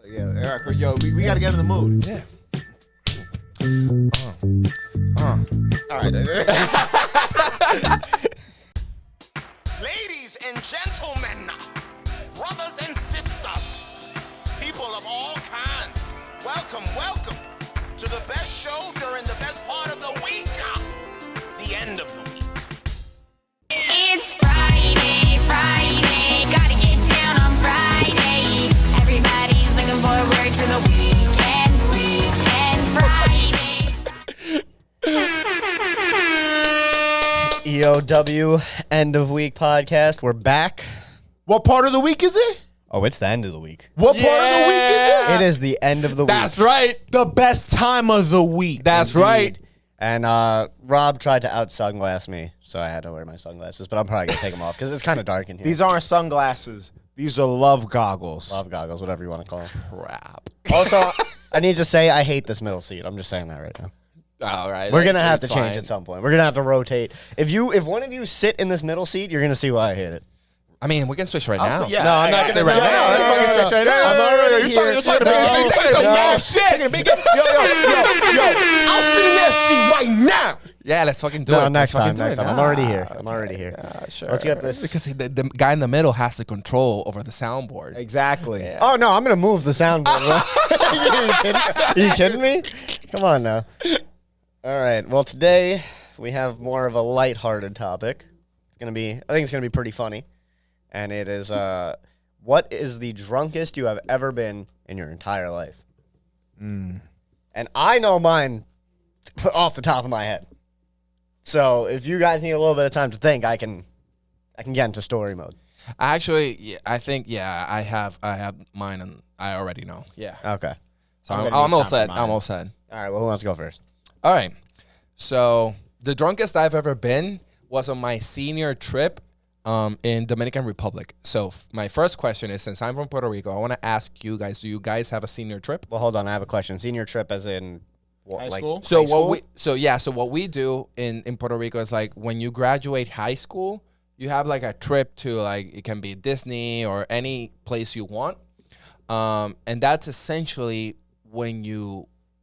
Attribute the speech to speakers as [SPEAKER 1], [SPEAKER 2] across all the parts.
[SPEAKER 1] Yeah, Eric, yo, we got to get in the mood.
[SPEAKER 2] Yeah.
[SPEAKER 1] All right.
[SPEAKER 3] Ladies and gentlemen, brothers and sisters, people of all kinds, welcome to the best show during the best part of the week, the end of the week.
[SPEAKER 4] It's Friday, gotta get down on Friday. Everybody's looking forward to the weekend, Friday.
[SPEAKER 5] EOW end of week podcast. We're back.
[SPEAKER 1] What part of the week is it?
[SPEAKER 5] Oh, it's the end of the week.
[SPEAKER 1] What part of the week is it?
[SPEAKER 5] It is the end of the week.
[SPEAKER 2] That's right.
[SPEAKER 1] The best time of the week.
[SPEAKER 2] That's right.
[SPEAKER 5] And Rob tried to out-sunglass me, so I had to wear my sunglasses, but I'm probably going to take them off because it's kind of dark in here.
[SPEAKER 1] These aren't sunglasses. These are love goggles.
[SPEAKER 5] Love goggles, whatever you want to call them.
[SPEAKER 2] Crap.
[SPEAKER 5] Also, I need to say I hate this middle seat. I'm just saying that right now.
[SPEAKER 2] All right.
[SPEAKER 5] We're going to have to
[SPEAKER 2] It's
[SPEAKER 5] change
[SPEAKER 2] fine.
[SPEAKER 5] at some point. We're going to have to rotate. If one of you sit in this middle seat, you're going to see why I hate it.
[SPEAKER 2] I mean, we can switch right now.
[SPEAKER 1] Yeah,
[SPEAKER 5] No, I'm not going to
[SPEAKER 2] right now. Let's fucking switch right now.
[SPEAKER 5] I'm already
[SPEAKER 1] You're
[SPEAKER 5] here.
[SPEAKER 1] talking some mad shit. Yo, I'll sit in that seat right now.
[SPEAKER 2] Yeah, let's fucking do it.
[SPEAKER 5] No, next
[SPEAKER 2] Let's
[SPEAKER 5] time.
[SPEAKER 2] fucking do it.
[SPEAKER 5] I'm already here. I'm already here.
[SPEAKER 2] Sure.
[SPEAKER 5] Let's get this.
[SPEAKER 2] Because the guy in the middle has the control over the soundboard.
[SPEAKER 1] Exactly.
[SPEAKER 2] Yeah.
[SPEAKER 5] Oh, no, I'm going to move the soundboard. Are you kidding me? Come on now. All right. Well, today we have more of a lighthearted topic. I think it's going to be pretty funny. And it is, what is the drunkest you have ever been in your entire life? And I know mine off the top of my head. So if you guys need a little bit of time to think, I can get into story mode.
[SPEAKER 2] Actually, yeah, I think I have mine, and I already know. Yeah.
[SPEAKER 5] Okay.
[SPEAKER 2] So
[SPEAKER 1] I'm
[SPEAKER 2] I'm
[SPEAKER 1] gonna need
[SPEAKER 2] all
[SPEAKER 1] time for
[SPEAKER 2] set.
[SPEAKER 1] mine.
[SPEAKER 2] I'm all set.
[SPEAKER 5] All right. Well, who wants to go first?
[SPEAKER 2] All right. So the drunkest I've ever been was on my senior trip in Dominican Republic. So my first question is, since I'm from Puerto Rico, I want to ask you guys: do you guys have a senior trip?
[SPEAKER 5] Well, hold on. I have a question. Senior trip as in what,
[SPEAKER 1] High
[SPEAKER 5] like
[SPEAKER 1] school?
[SPEAKER 2] So
[SPEAKER 5] high school?
[SPEAKER 2] so what we do in Puerto Rico is like when you graduate high school, you have like a trip to like it can be Disney or any place you want, and that's essentially when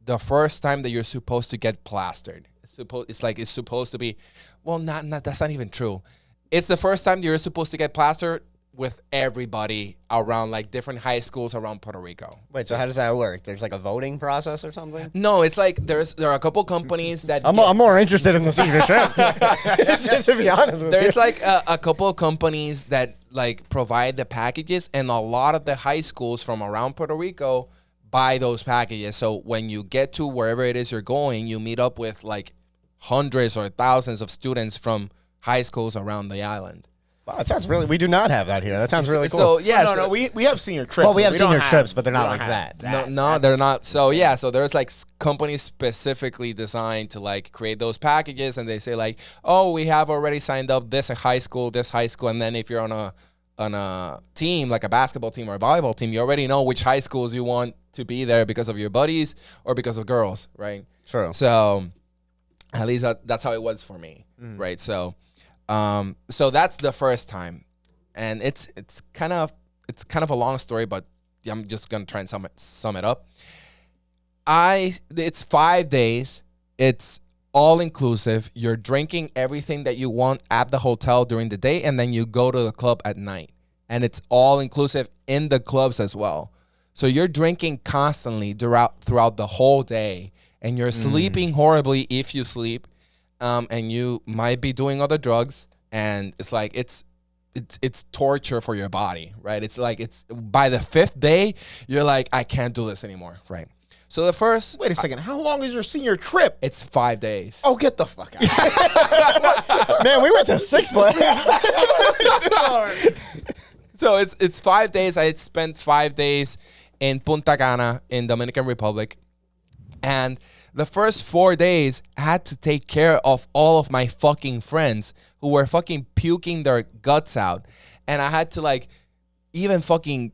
[SPEAKER 2] the first time that you're supposed to get plastered. It's supposed to be, well, not that's not even true. It's the first time you're supposed to get plastered with everybody around like different high schools around Puerto Rico.
[SPEAKER 5] Wait, so how does that work? There's like a voting process or something?
[SPEAKER 2] No, it's like there are a couple companies that
[SPEAKER 5] I'm more interested in the senior trip. To be honest with
[SPEAKER 2] there's
[SPEAKER 5] you.
[SPEAKER 2] like a couple of companies that like provide the packages, and a lot of the high schools from around Puerto Rico buy those packages. So when you get to wherever it is you're going, you meet up with like hundreds or thousands of students from high schools around the island.
[SPEAKER 5] Wow, that sounds really. We do not have that here. That sounds really cool.
[SPEAKER 2] So yeah,
[SPEAKER 1] No, we have senior trips.
[SPEAKER 5] Well, we have
[SPEAKER 1] don't
[SPEAKER 5] senior trips, but they're not
[SPEAKER 1] we don't
[SPEAKER 5] like
[SPEAKER 1] have
[SPEAKER 5] that.
[SPEAKER 2] No, they're not. So yeah, so there's like companies specifically designed to like create those packages, and they say like, oh, we have already signed up this high school, and then if you're on a team like a basketball team or a volleyball team, you already know which high schools you want to be there because of your buddies or because of girls, right?
[SPEAKER 5] True.
[SPEAKER 2] So at least that's how it was for me, right? So so that's the first time, and it's kind of a long story, but I'm just gonna try and sum it up. It's 5 days. It's all inclusive. You're drinking everything that you want at the hotel during the day, and then you go to the club at night, and it's all inclusive in the clubs as well. So you're drinking constantly throughout the whole day, and you're sleeping horribly if you sleep, and you might be doing other drugs, and it's like it's torture for your body, right? It's like it's by the 5th day, you're like, I can't do this anymore, right? So the first,
[SPEAKER 1] Wait a second. How long is your senior trip?
[SPEAKER 2] it's 5 days.
[SPEAKER 1] Oh, get the fuck out.
[SPEAKER 5] Man, we went to Six Flags.
[SPEAKER 2] So it's 5 days. I had spent 5 days in Punta Cana in Dominican Republic, and the first 4 days I had to take care of all of my fucking friends who were fucking puking their guts out, and I had to like even fucking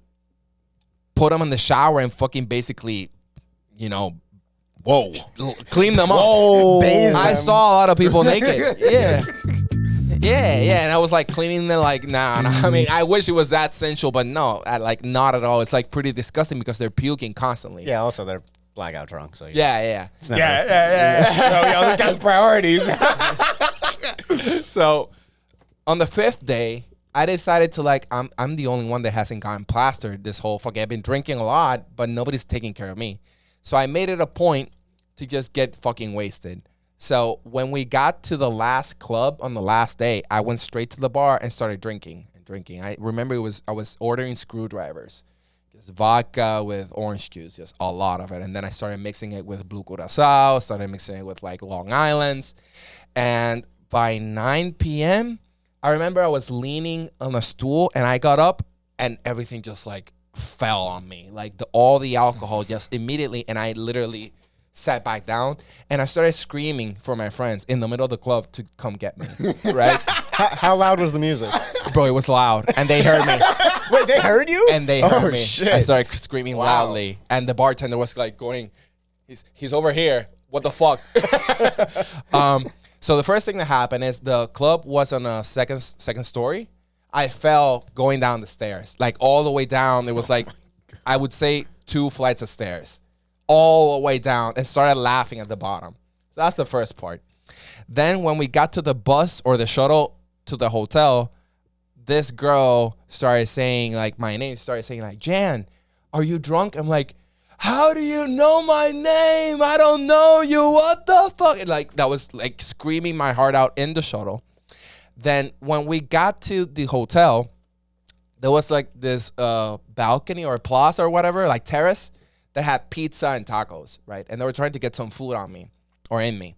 [SPEAKER 2] put them in the shower and fucking basically, clean them up.
[SPEAKER 5] Bathe
[SPEAKER 2] I
[SPEAKER 5] them.
[SPEAKER 2] saw a lot of people naked. Yeah. Yeah, and I was like cleaning them, like, nah. I mean, I wish it was that sensual, but no, like not at all. It's like pretty disgusting because they're puking constantly.
[SPEAKER 5] Yeah, also they're blackout drunk, so
[SPEAKER 2] Yeah.
[SPEAKER 1] Yo, that's priorities.
[SPEAKER 2] So on the 5th day, I decided to like, I'm the only one that hasn't gotten plastered this whole fucking. I've been drinking a lot, but nobody's taking care of me. So I made it a point to just get fucking wasted. So when we got to the last club on the last day, I went straight to the bar and started drinking. I remember I was ordering screwdrivers, just vodka with orange juice, just a lot of it. And then I started mixing it with Blue Curacao, started mixing it with like Long Island's. And by 9 p.m., I remember I was leaning on a stool and I got up and everything just like fell on me. Like all the alcohol just immediately, and I literally sat back down and I started screaming for my friends in the middle of the club to come get me, right?
[SPEAKER 5] How loud was the music?
[SPEAKER 2] Bro, it was loud and they heard me.
[SPEAKER 5] Wait, they heard you?
[SPEAKER 2] And they heard me.
[SPEAKER 5] Shit.
[SPEAKER 2] I started screaming loudly and the bartender was like going, he's over here. What the fuck? So the first thing that happened is the club was on a second story. I fell going down the stairs, like all the way down. It was like, I would say 2 flights of stairs. All the way down, and started laughing at the bottom. So that's the first part. Then when we got to the bus or the shuttle to the hotel, this girl started saying like my name, started saying like, Jan, are you drunk? I'm like, how do you know my name? I don't know you. What the fuck? And like that was like screaming my heart out in the shuttle. Then when we got to the hotel, there was like this balcony or plaza or whatever, like terrace, that had pizza and tacos, right? And they were trying to get some food on me or in me.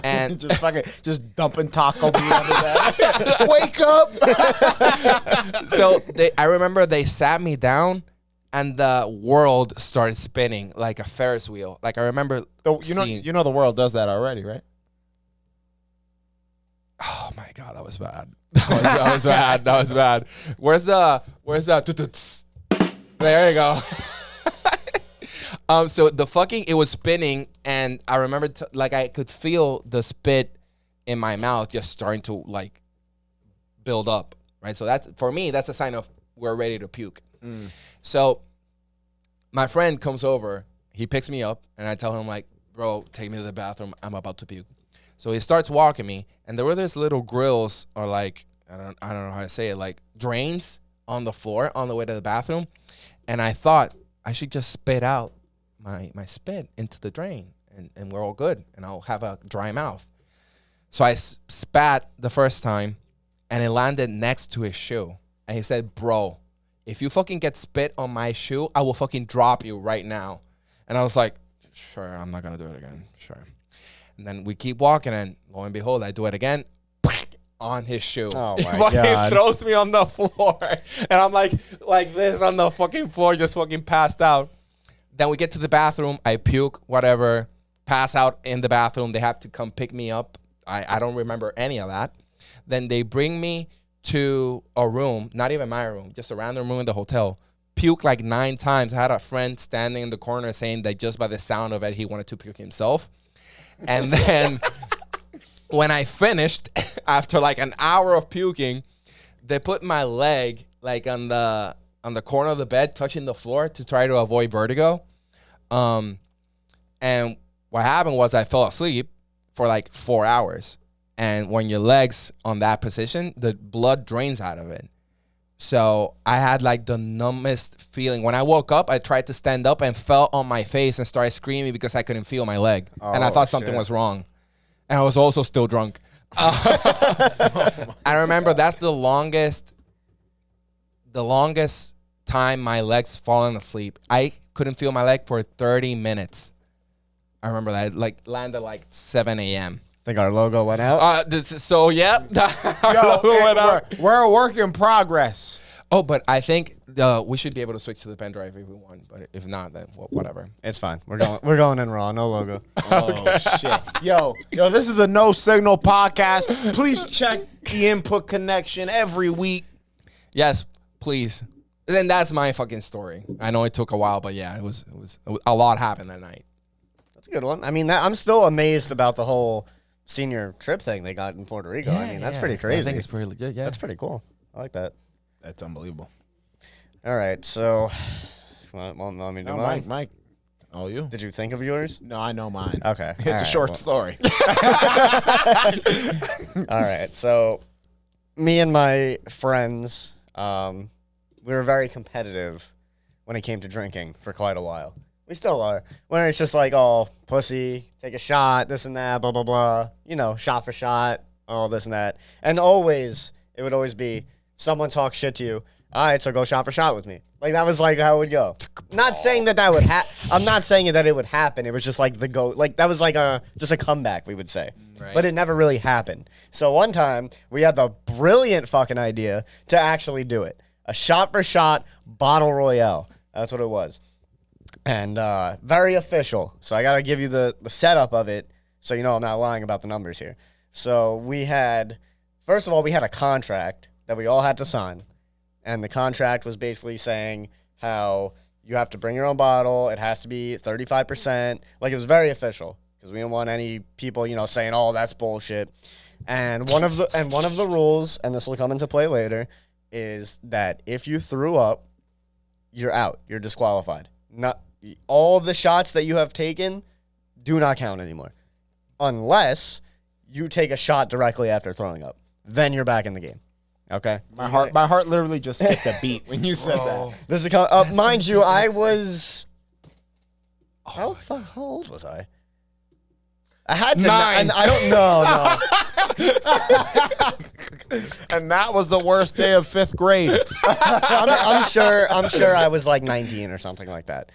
[SPEAKER 2] And
[SPEAKER 1] just dumping taco meat under that. Wake up.
[SPEAKER 2] So I remember they sat me down and the world started spinning like a Ferris wheel. Like I remember
[SPEAKER 1] You know the world does that already, right?
[SPEAKER 2] Oh my God, that was bad. That was bad. Where's the there you go. So it was spinning, and I remember like I could feel the spit in my mouth just starting to like build up, right? So that's, for me, that's a sign of we're ready to puke. So my friend comes over, he picks me up, and I tell him like, bro, take me to the bathroom, I'm about to puke. So he starts walking me, and there were these little grills, or like, I don't know how to say it, like drains on the floor on the way to the bathroom. And I thought I should just spit out my spit into the drain, and we're all good, and I'll have a dry mouth. So I spat the first time, and it landed next to his shoe. And he said, bro, if you fucking get spit on my shoe, I will fucking drop you right now. And I was like, sure, I'm not going to do it again. Sure. And then we keep walking, and lo and behold, I do it again on his shoe.
[SPEAKER 5] Oh,
[SPEAKER 2] He
[SPEAKER 5] my
[SPEAKER 2] fucking
[SPEAKER 5] God.
[SPEAKER 2] throws me on the floor. And I'm like this on the fucking floor, just fucking passed out. Then we get to the bathroom. I puke, whatever, pass out in the bathroom. They have to come pick me up. I don't remember any of that. Then they bring me to a room, not even my room, just a random room in the hotel. Puke like 9 times. I had a friend standing in the corner saying that just by the sound of it, he wanted to puke himself. And then when I finished, after like an hour of puking, they put my leg like on the corner of the bed, touching the floor to try to avoid vertigo. And what happened was I fell asleep for like 4 hours. And when your leg's on that position, the blood drains out of it. So I had like the numbest feeling. When I woke up, I tried to stand up and fell on my face and started screaming because I couldn't feel my leg. And I thought something was wrong. And I was also still drunk. I remember that's the longest time my legs fallen asleep. I couldn't feel my leg for 30 minutes. I remember that. Like landed like 7 a.m.
[SPEAKER 5] Think our logo went out?
[SPEAKER 2] Our logo went out.
[SPEAKER 1] We're a work in progress.
[SPEAKER 2] Oh, but I think we should be able to switch to the pen drive if we want. But if not, then whatever.
[SPEAKER 5] It's fine. We're going in raw. No logo.
[SPEAKER 1] Oh, shit. Yo, this is the No Signal podcast. Please check the input connection every week.
[SPEAKER 2] Yes, please. Then that's my fucking story. I know it took a while, but yeah, it was a lot happened that night.
[SPEAKER 5] That's a good one. I mean, I'm still amazed about the whole senior trip thing they got in Puerto Rico. I mean, that's pretty crazy.
[SPEAKER 2] I think it's pretty legit. Yeah,
[SPEAKER 5] That's pretty cool. I like that.
[SPEAKER 1] That's unbelievable.
[SPEAKER 5] All right, so let me do
[SPEAKER 1] No,
[SPEAKER 5] mine.
[SPEAKER 1] Mike. Oh, you?
[SPEAKER 5] Did you think of yours?
[SPEAKER 1] No, I know mine.
[SPEAKER 5] Okay,
[SPEAKER 1] It's a short story.
[SPEAKER 5] All right, so me and my friends, we were very competitive when it came to drinking for quite a while. We still are. When it's just like, oh, pussy, take a shot, this and that, blah, blah, blah. You know, shot for shot, all this and that. And always, it would always be someone talk shit to you. All right, so go shot for shot with me. Like, that was like how it would go. Not saying that would happen. I'm not saying that it would happen. It was just like the go. Like, that was like just a comeback, we would say.
[SPEAKER 2] Right.
[SPEAKER 5] But it never really happened. So one time, we had the brilliant fucking idea to actually do it. A shot for shot bottle royale. That's what it was. And very official. So I got to give you the setup of it so you know I'm not lying about the numbers here. So we had, first of all, we had a contract that we all had to sign. And the contract was basically saying how you have to bring your own bottle. It has to be 35%. Like, it was very official because we didn't want any people, you know, saying, oh, that's bullshit. And one of the rules, and this will come into play later, is that if you threw up, you're out. You're disqualified. Not all the shots that you have taken do not count anymore, unless you take a shot directly after throwing up. Then you're back in the game. Okay.
[SPEAKER 1] My heart literally just skipped a beat when you said that.
[SPEAKER 5] This is mind you, I was how old was I? I had to
[SPEAKER 2] 9.
[SPEAKER 5] I don't know.
[SPEAKER 1] And that was the worst day of 5th grade.
[SPEAKER 5] I'm sure I was like 19 or something like that.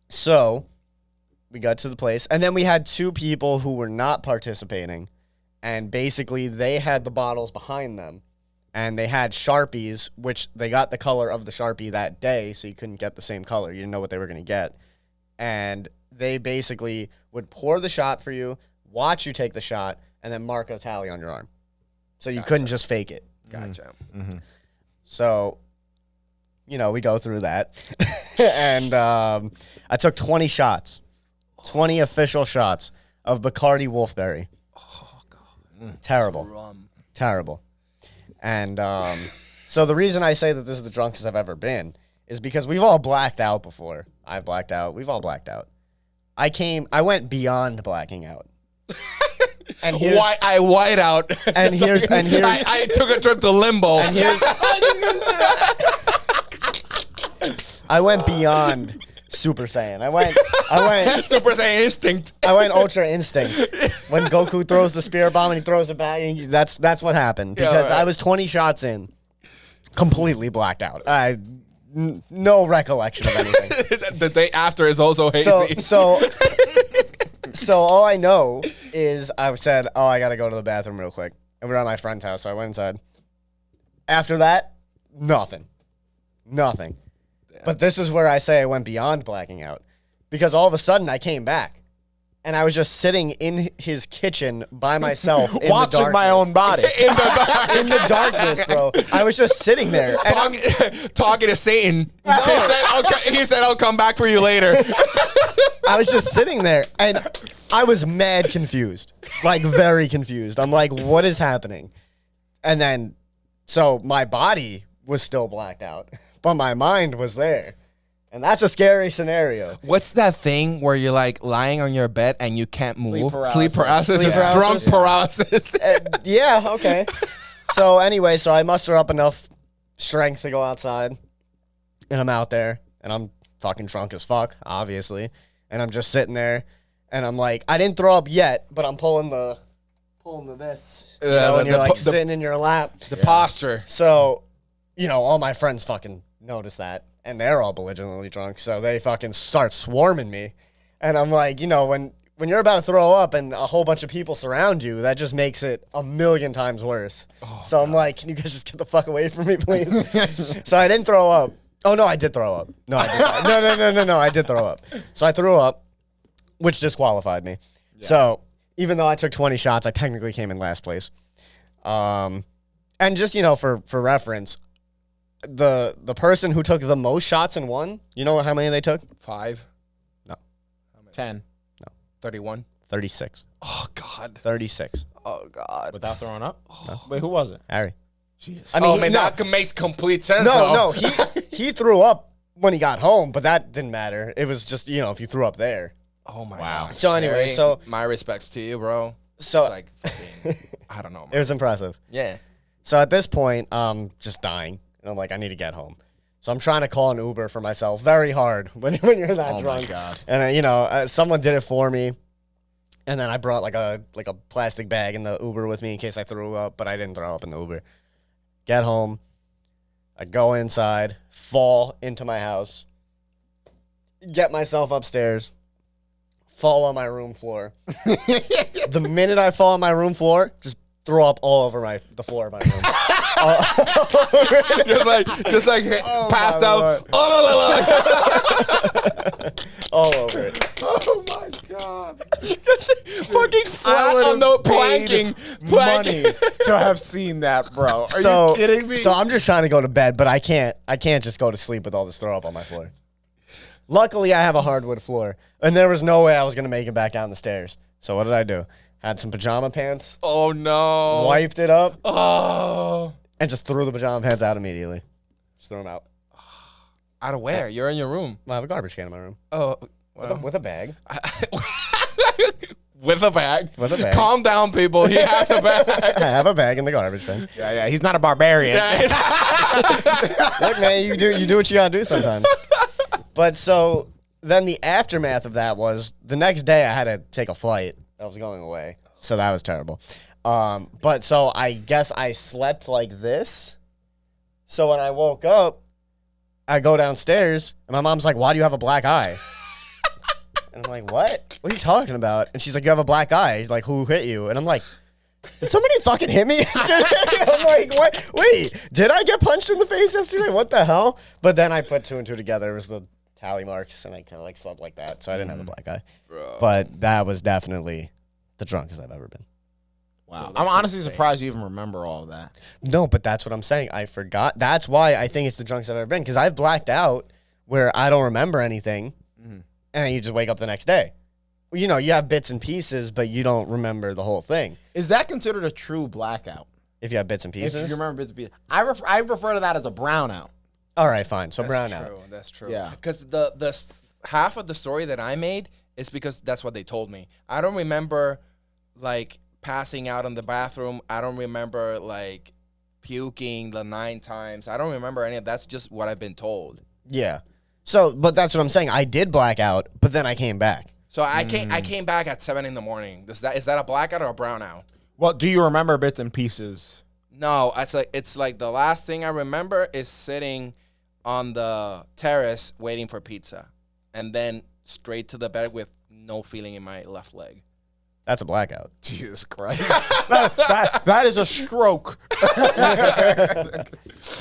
[SPEAKER 5] So we got to the place, and then we had 2 people who were not participating, and basically they had the bottles behind them, and they had Sharpies, which they got the color of the Sharpie that day, so you couldn't get the same color. You didn't know what they were going to get. And they basically would pour the shot for you, watch you take the shot, and then mark a tally on your arm. So you couldn't just fake it.
[SPEAKER 2] Gotcha.
[SPEAKER 1] Mm-hmm.
[SPEAKER 5] So, you know, we go through that. And I took 20 shots, 20 official shots of Bacardi Wolfberry.
[SPEAKER 2] Oh, God.
[SPEAKER 5] Terrible.
[SPEAKER 2] Rum.
[SPEAKER 5] Terrible. And so the reason I say that this is the drunkest I've ever been is because we've all blacked out before. I've blacked out. We've all blacked out. I went beyond blacking out. And here's,
[SPEAKER 2] I white out.
[SPEAKER 5] And here's
[SPEAKER 2] I took a trip to limbo.
[SPEAKER 5] and here's I went beyond Super Saiyan. I went
[SPEAKER 2] Super Saiyan instinct.
[SPEAKER 5] I went Ultra Instinct. When Goku throws the spirit bomb and he throws it back, and that's what happened. Because I was 20 shots in, completely blacked out. No recollection of anything.
[SPEAKER 2] The day after is also hazy.
[SPEAKER 5] So all I know is I said, oh, I got to go to the bathroom real quick. And we're at my friend's house, so I went inside. After that, nothing. Damn. But this is where I say I went beyond blacking out. Because all of a sudden I came back. And I was just sitting in his kitchen by myself in
[SPEAKER 1] Watching
[SPEAKER 5] the
[SPEAKER 1] my own body.
[SPEAKER 2] In the
[SPEAKER 5] in the darkness, bro. I was just sitting there. And
[SPEAKER 2] talking to Satan. He said, I'll come back for you later.
[SPEAKER 5] I was just sitting there, and I was mad confused. Like, very confused. I'm like, what is happening? And then, so my body was still blacked out, but my mind was there. And that's a scary scenario.
[SPEAKER 2] What's that thing where you're like lying on your bed and you can't move?
[SPEAKER 1] Sleep paralysis.
[SPEAKER 2] Is drunk paralysis.
[SPEAKER 5] Yeah, okay. So anyway, so I muster up enough strength to go outside, and I'm out there, and I'm fucking drunk as fuck, obviously. And I'm just sitting there, and I'm like, I didn't throw up yet, but I'm pulling the this, you know, and you're like sitting in your lap.
[SPEAKER 2] The posture.
[SPEAKER 5] So, you know, all my friends fucking notice that, and they're all belligerently drunk, so they fucking start swarming me. And I'm like, you know, when you're about to throw up and a whole bunch of people surround you, that just makes it a million times worse. Oh, so I'm like, can you guys just get the fuck away from me, please? So I didn't throw up. Oh, no, I did throw up. No, I did. No, I did throw up. So I threw up, which disqualified me. Yeah. So even though I took 20 shots, I technically came in last place. And just, you know, for reference, the person who took the most shots and won, you know how many they took?
[SPEAKER 2] 5.
[SPEAKER 5] No.
[SPEAKER 1] 10.
[SPEAKER 5] No.
[SPEAKER 2] 31.
[SPEAKER 5] 36.
[SPEAKER 2] Oh God.
[SPEAKER 5] 36.
[SPEAKER 2] Oh God.
[SPEAKER 1] Without throwing up? Wait, who was it?
[SPEAKER 5] Harry.
[SPEAKER 1] Jeez.
[SPEAKER 5] I mean,
[SPEAKER 2] that makes complete sense.
[SPEAKER 5] no. He threw up when he got home, but that didn't matter. It was just, if you threw up there.
[SPEAKER 2] Oh my
[SPEAKER 1] Wow.
[SPEAKER 2] God.
[SPEAKER 5] So anyway,
[SPEAKER 2] Harry,
[SPEAKER 5] so-
[SPEAKER 2] my respects to you, bro.
[SPEAKER 5] So-
[SPEAKER 2] It's like fucking, I don't know, man.
[SPEAKER 5] It was impressive.
[SPEAKER 2] Yeah.
[SPEAKER 5] So at this point, I'm just dying. And I'm like, I need to get home. So I'm trying to call an Uber for myself very hard when you're that
[SPEAKER 1] Oh
[SPEAKER 5] drunk.
[SPEAKER 1] my God.
[SPEAKER 5] And, someone did it for me. And then I brought like a plastic bag in the Uber with me in case I threw up, but I didn't throw up in the Uber. Get home. I go inside, fall into my house, get myself upstairs, fall on my room floor. The minute I fall on my room floor, just throw up all over the floor of my room.
[SPEAKER 2] just like passed out.
[SPEAKER 5] All over it.
[SPEAKER 1] Oh my God.
[SPEAKER 2] Fucking flat
[SPEAKER 1] would've
[SPEAKER 2] on the
[SPEAKER 1] paid
[SPEAKER 2] planking.
[SPEAKER 1] money to have seen that, bro. Are
[SPEAKER 5] So-
[SPEAKER 1] you kidding me?
[SPEAKER 5] So I'm just trying to go to bed, but I can't just go to sleep with all this throw up on my floor. Luckily, I have a hardwood floor, and there was no way I was going to make it back down the stairs. So what did I do? Had some pajama pants,
[SPEAKER 2] Oh no.
[SPEAKER 5] wiped it up,
[SPEAKER 2] Oh.
[SPEAKER 5] and just threw the pajama pants out immediately. Just threw them out.
[SPEAKER 2] Out of where? You're in your room.
[SPEAKER 5] I have a garbage can in my room.
[SPEAKER 2] Oh.
[SPEAKER 5] With a bag.
[SPEAKER 2] With a bag.
[SPEAKER 5] With a bag.
[SPEAKER 2] Calm down, people. He has a bag.
[SPEAKER 5] I have a bag in the garbage bin.
[SPEAKER 1] yeah, he's not a barbarian.
[SPEAKER 5] Look, man, you do what you gotta do sometimes. But so then the aftermath of that was the next day I had to take a flight. I was going away, so that was terrible. But so I guess I slept like this. So when I woke up, I go downstairs and my mom's like, "Why do you have a black eye?" And I'm like, "What? What are you talking about?" And she's like, "You have a black eye. Like, who hit you?" And I'm like, "Did somebody fucking hit me?" I'm like, "What? Wait, did I get punched in the face yesterday? What the hell?" But then I put two and two together. It was the tally marks, and I kind of like slept like that, so I didn't have a black eye.
[SPEAKER 2] Bro.
[SPEAKER 5] But that was definitely the drunkest I've ever been.
[SPEAKER 1] Wow.
[SPEAKER 2] that's
[SPEAKER 1] I'm honestly
[SPEAKER 2] insane.
[SPEAKER 1] surprised you even remember all of that.
[SPEAKER 5] No, but that's what I'm saying. I forgot. That's why I think it's the drunkest I've ever been, because I've blacked out where I don't remember anything, and you just wake up the next day. You have bits and pieces, but you don't remember the whole thing.
[SPEAKER 1] Is that considered a true blackout?
[SPEAKER 5] If you have bits and
[SPEAKER 1] If
[SPEAKER 5] pieces.
[SPEAKER 1] you remember bits and pieces. I refer to that as a brownout.
[SPEAKER 5] All right, fine. So
[SPEAKER 2] That's
[SPEAKER 5] brown
[SPEAKER 2] true.
[SPEAKER 5] out.
[SPEAKER 2] That's true.
[SPEAKER 1] Yeah.
[SPEAKER 2] Because the half of the story that I made is because that's what they told me. I don't remember like passing out in the bathroom. I don't remember like puking the 9 times. I don't remember any of that's just what I've been told.
[SPEAKER 5] Yeah. So, but that's what I'm saying. I did black out, but then I came back.
[SPEAKER 2] So I came back at 7 in the morning. Is that a blackout or a brownout?
[SPEAKER 1] Well, do you remember bits and pieces?
[SPEAKER 2] No, it's like the last thing I remember is sitting on the terrace waiting for pizza, and then straight to the bed with no feeling in my left leg.
[SPEAKER 5] That's a blackout.
[SPEAKER 1] Jesus Christ. that is a stroke.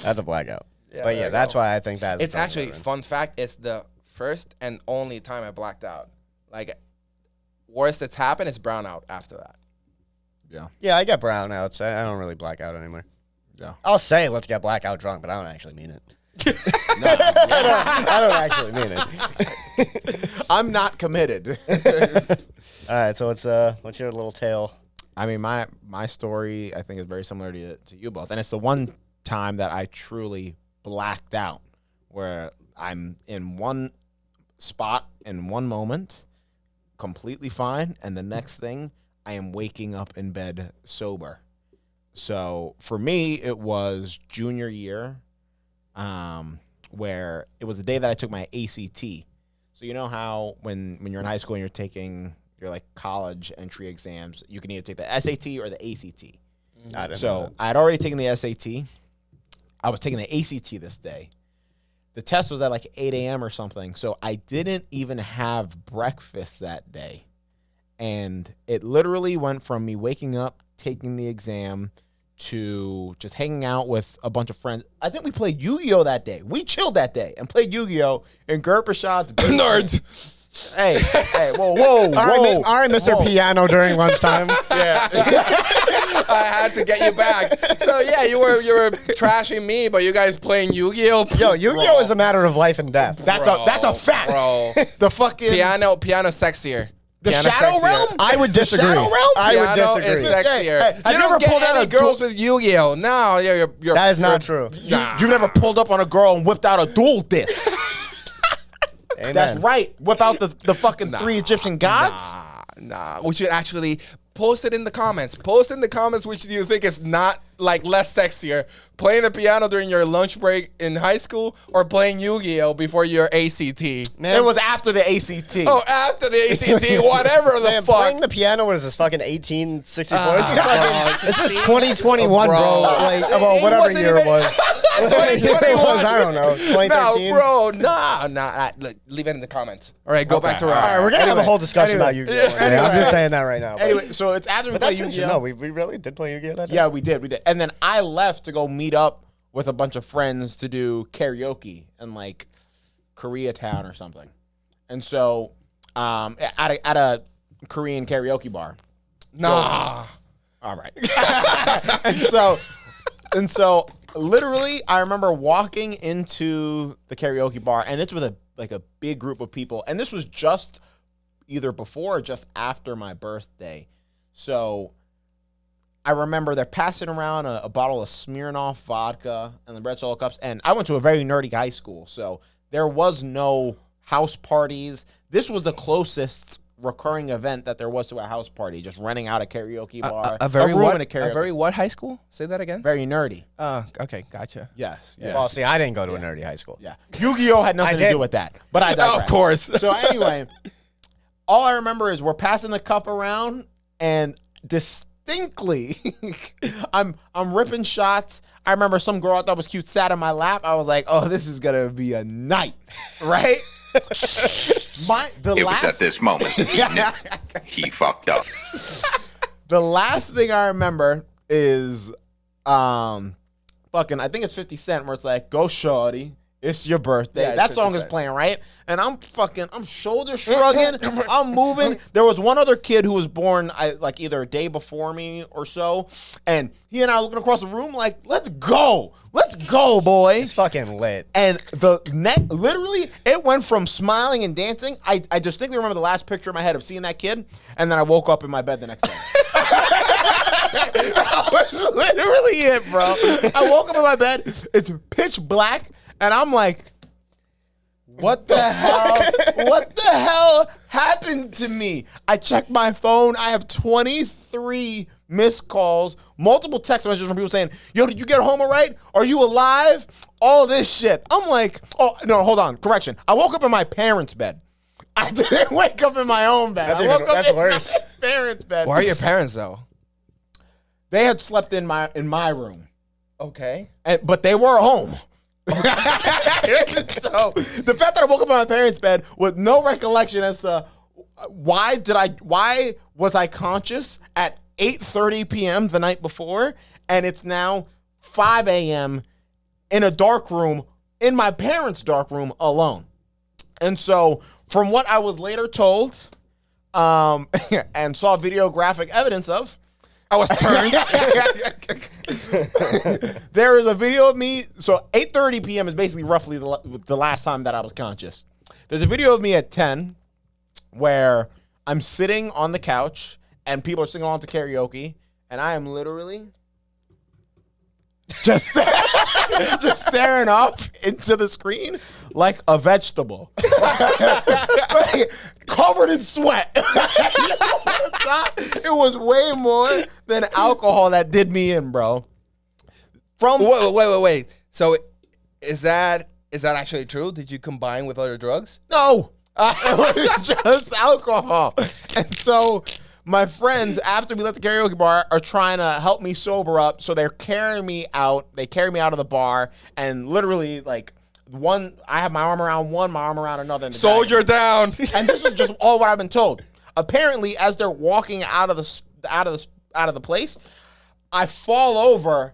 [SPEAKER 5] That's a blackout.
[SPEAKER 2] Yeah,
[SPEAKER 5] But
[SPEAKER 2] there
[SPEAKER 5] yeah,
[SPEAKER 2] you
[SPEAKER 5] that's
[SPEAKER 2] go.
[SPEAKER 5] why I think that's.
[SPEAKER 2] It's actually fun fact. It's the first and only time I blacked out. Like worst that's happened is brownout after that.
[SPEAKER 1] Yeah.
[SPEAKER 5] Yeah, I get brownouts. I don't really black out anymore.
[SPEAKER 1] Yeah.
[SPEAKER 5] I'll say let's get blackout drunk, but I don't actually mean it. I don't actually mean it.
[SPEAKER 1] I'm not committed.
[SPEAKER 5] All right, so what's your little tale?
[SPEAKER 1] I mean, my story, I think, is very similar to you both. And it's the one time that I truly blacked out, where I'm in one spot in one moment, completely fine, and the next thing, I am waking up in bed sober. So for me, it was junior year, where it was the day that I took my ACT. So you know how when you're in high school and you're taking your like college entry exams, you can either take the SAT or the ACT.
[SPEAKER 5] I didn't know
[SPEAKER 1] So
[SPEAKER 5] that.
[SPEAKER 1] I had already taken the SAT. I was taking the ACT this day. The test was at like 8 a.m. or something. So I didn't even have breakfast that day. And it literally went from me waking up, taking the exam, to just hanging out with a bunch of friends. I think we played YuGiOh that day. We chilled that day and played YuGiOh in Gurpashad's basement.
[SPEAKER 2] Nerds.
[SPEAKER 1] Hey, whoa.
[SPEAKER 5] All right, Mr.
[SPEAKER 1] Whoa.
[SPEAKER 5] Piano during lunchtime.
[SPEAKER 1] Yeah.
[SPEAKER 2] I had to get you back. So yeah, you were trashing me, but you guys playing Yu-Gi-Oh.
[SPEAKER 5] Yo, Yu-Gi-Oh is a matter of life and death.
[SPEAKER 1] That's a fact.
[SPEAKER 2] Bro.
[SPEAKER 1] The fucking
[SPEAKER 2] piano sexier.
[SPEAKER 1] The
[SPEAKER 2] Piano
[SPEAKER 1] Shadow
[SPEAKER 2] sexier.
[SPEAKER 1] Realm?
[SPEAKER 5] I would
[SPEAKER 1] The
[SPEAKER 5] disagree.
[SPEAKER 1] Shadow Realm?
[SPEAKER 5] I would
[SPEAKER 2] Piano
[SPEAKER 5] disagree.
[SPEAKER 2] is sexier.
[SPEAKER 1] Have
[SPEAKER 2] You
[SPEAKER 1] you
[SPEAKER 2] don't
[SPEAKER 1] ever
[SPEAKER 2] get
[SPEAKER 1] pulled out
[SPEAKER 2] any
[SPEAKER 1] a
[SPEAKER 2] girls
[SPEAKER 1] dual-
[SPEAKER 2] with Yu-Gi-Oh. No, you're
[SPEAKER 5] That is not true.
[SPEAKER 1] You never pulled up on a girl and whipped out a dual disc.
[SPEAKER 5] Amen.
[SPEAKER 1] That's right. Whip out the fucking 3 Egyptian gods.
[SPEAKER 2] Nah. We should actually post it in the comments. Post in the comments which do you think is not like less sexier, playing the piano during your lunch break in high school or playing Yu-Gi-Oh before your ACT.
[SPEAKER 5] Man,
[SPEAKER 1] It was after the ACT.
[SPEAKER 2] Oh, after the ACT, whatever the
[SPEAKER 5] man,
[SPEAKER 2] fuck.
[SPEAKER 5] playing the piano was this fucking 1864.
[SPEAKER 2] Oh,
[SPEAKER 5] this is 2021, bro. Like, well,
[SPEAKER 2] It
[SPEAKER 5] whatever
[SPEAKER 2] wasn't
[SPEAKER 5] year it
[SPEAKER 2] even-
[SPEAKER 5] was. Whatever year it was, I don't know. 2013.
[SPEAKER 2] No, bro, nah. Look, leave it in the comments. All right, go back to
[SPEAKER 5] All right, we're gonna have a whole discussion
[SPEAKER 1] Anyway.
[SPEAKER 5] about Yu-Gi-Oh. one day. I'm just saying that right now.
[SPEAKER 1] Anyway, so it's after we
[SPEAKER 5] but
[SPEAKER 1] play
[SPEAKER 5] that's interesting.
[SPEAKER 1] Yu-Gi-Oh.
[SPEAKER 5] No, we really did play Yu-Gi-Oh that day?
[SPEAKER 1] Yeah, we did. And then I left to go meet up with a bunch of friends to do karaoke in like Koreatown or something. And so at a Korean karaoke bar.
[SPEAKER 2] Nah.
[SPEAKER 1] All right. and so literally I remember walking into the karaoke bar, and it's with a big group of people, and this was just either before or just after my birthday. So I remember they're passing around a bottle of Smirnoff vodka and the red Solo cups, and I went to a very nerdy high school, so there was no house parties. This was the closest recurring event that there was to a house party, just renting out a karaoke bar,
[SPEAKER 2] A very
[SPEAKER 1] room
[SPEAKER 2] what?
[SPEAKER 1] in a karaoke.
[SPEAKER 2] A very what high school? Say that again.
[SPEAKER 1] Very nerdy.
[SPEAKER 2] Okay, gotcha.
[SPEAKER 1] Yes. Yeah.
[SPEAKER 5] Well, see, I didn't go to a nerdy high school.
[SPEAKER 1] Yeah. Yu-Gi-Oh had nothing to
[SPEAKER 5] did.
[SPEAKER 1] do with that, but I digress.
[SPEAKER 2] Of course.
[SPEAKER 1] So anyway, all I remember is we're passing the cup around, and distinctly, I'm ripping shots. I remember some girl I thought was cute sat in my lap. I was like, "Oh, this is gonna be a night," right?
[SPEAKER 6] It was at this moment that he knew he fucked up.
[SPEAKER 1] The last thing I remember is fucking, I think it's 50 Cent, where it's like, "Go shorty, it's your birthday."
[SPEAKER 2] Yeah, it's
[SPEAKER 1] that song
[SPEAKER 2] 50
[SPEAKER 1] is
[SPEAKER 2] Cent.
[SPEAKER 1] playing, right? And I'm shoulder shrugging, I'm moving. There was one other kid who was born like either a day before me or so, and he and I were looking across the room like, let's go, boys.
[SPEAKER 5] It's fucking lit.
[SPEAKER 1] And literally, it went from smiling and dancing. I distinctly remember the last picture in my head of seeing that kid, and then I woke up in my bed the next day. That was literally it, bro. I woke up in my bed, it's pitch black, and I'm like, what the hell? What the hell happened to me? I checked my phone. I have 23 missed calls, multiple text messages from people saying, "Yo, did you get home all right? Are you alive?" All this shit. I'm like, oh, no, hold on. Correction. I woke up in my parents' bed. I didn't wake up in my own bed.
[SPEAKER 5] That's
[SPEAKER 1] I
[SPEAKER 5] even-
[SPEAKER 1] woke up
[SPEAKER 5] that's
[SPEAKER 1] in
[SPEAKER 5] worse.
[SPEAKER 1] my parents' bed.
[SPEAKER 2] Why are your parents though?
[SPEAKER 1] They had slept in my room,
[SPEAKER 2] Okay.
[SPEAKER 1] but they were home. So the fact that I woke up in my parents' bed with no recollection as to why was I conscious at 8:30 p.m. the night before, and it's now 5 a.m. in a dark room, in my parents' dark room alone. And so from what I was later told, and saw videographic evidence of,
[SPEAKER 2] I was turned.
[SPEAKER 1] there is a video of me. So 8:30 p.m. is basically roughly the last time that I was conscious. There's a video of me at 10 where I'm sitting on the couch and people are singing along to karaoke, and I am literally just just staring off into the screen like a vegetable, covered in sweat. It was way more than alcohol that did me in, bro.
[SPEAKER 2] Wait. So is that actually true? Did you combine with other drugs?
[SPEAKER 1] No, it was just alcohol. And so my friends, after we left the karaoke bar, are trying to help me sober up. So they're carrying me out. They carry me out of the bar, and literally, like, I have my arm around one, my arm around another. And the
[SPEAKER 2] Soldier down.
[SPEAKER 1] And this is just all what I've been told. Apparently, as they're walking out of the place, I fall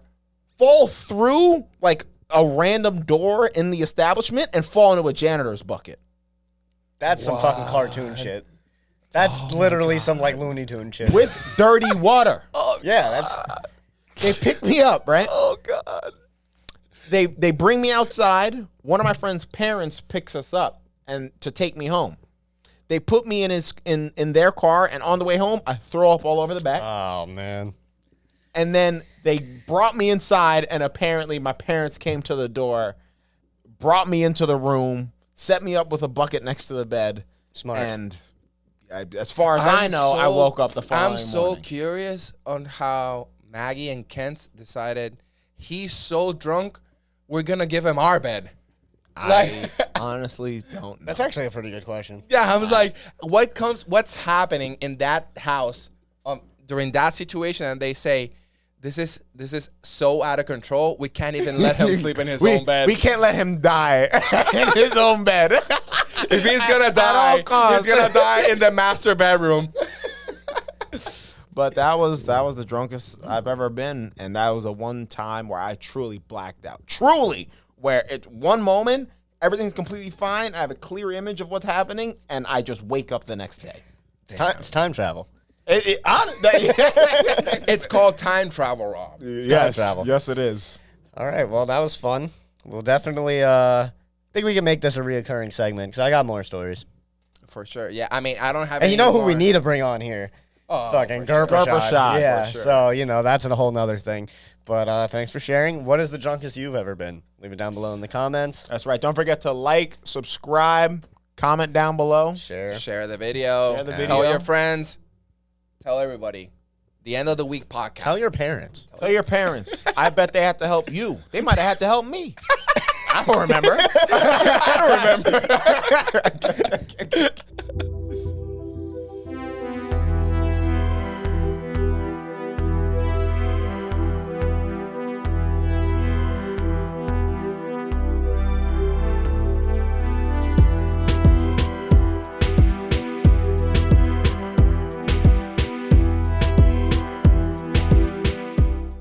[SPEAKER 1] through like a random door in the establishment and fall into a janitor's bucket.
[SPEAKER 5] That's some fucking cartoon shit. That's literally some like Looney Tune shit.
[SPEAKER 1] With dirty water.
[SPEAKER 5] Yeah, that's
[SPEAKER 1] They pick me up, right?
[SPEAKER 2] Oh God.
[SPEAKER 1] They bring me outside. One of my friend's parents picks us up and to take me home. They put me in their car, and on the way home, I throw up all over the back.
[SPEAKER 5] Oh man.
[SPEAKER 1] And then they brought me inside, and apparently my parents came to the door, brought me into the room, set me up with a bucket next to the bed.
[SPEAKER 5] Smart.
[SPEAKER 1] And as far as I know, I woke up the following
[SPEAKER 2] I'm so
[SPEAKER 1] morning.
[SPEAKER 2] curious on how Maggie and Kent decided he's so drunk, we're going to give him our bed.
[SPEAKER 1] I honestly don't know.
[SPEAKER 5] That's actually a pretty good question.
[SPEAKER 2] Yeah, I was like, what's happening in that house during that situation? And they say, this is so out of control. We can't even let him sleep in his own bed.
[SPEAKER 1] We can't let him die in his own bed.
[SPEAKER 2] If he's gonna die, he's gonna die in the master bedroom.
[SPEAKER 1] But that was the drunkest I've ever been, and that was a one time where I truly blacked out. Truly, where at one moment everything's completely fine. I have a clear image of what's happening, and I just wake up the next day.
[SPEAKER 5] It's time travel.
[SPEAKER 2] It's called time travel, Rob.
[SPEAKER 1] Yes,
[SPEAKER 5] travel.
[SPEAKER 1] yes, it is.
[SPEAKER 5] All right. Well, that was fun. We'll definitely think we can make this a reoccurring segment because I got more stories.
[SPEAKER 2] For sure. Yeah, I mean, I don't have
[SPEAKER 5] And you know who
[SPEAKER 2] more.
[SPEAKER 5] we need to bring on here?
[SPEAKER 2] Oh,
[SPEAKER 5] Fucking
[SPEAKER 2] for sure.
[SPEAKER 5] Gerber
[SPEAKER 1] Gerber
[SPEAKER 5] shot.
[SPEAKER 1] shot,
[SPEAKER 5] Yeah.
[SPEAKER 2] for sure.
[SPEAKER 5] So that's a whole nother thing. But thanks for sharing. What is the drunkest you've ever been? Leave it down below in the comments.
[SPEAKER 1] That's right. Don't forget to like, subscribe, comment down below.
[SPEAKER 5] Share.
[SPEAKER 2] Share the video.
[SPEAKER 1] Share the
[SPEAKER 2] Tell
[SPEAKER 1] video.
[SPEAKER 2] your friends. Tell everybody. The end of the week podcast.
[SPEAKER 5] Tell your parents.
[SPEAKER 1] Tell your parents. I bet they had to help you. They might have had to help me. I don't remember.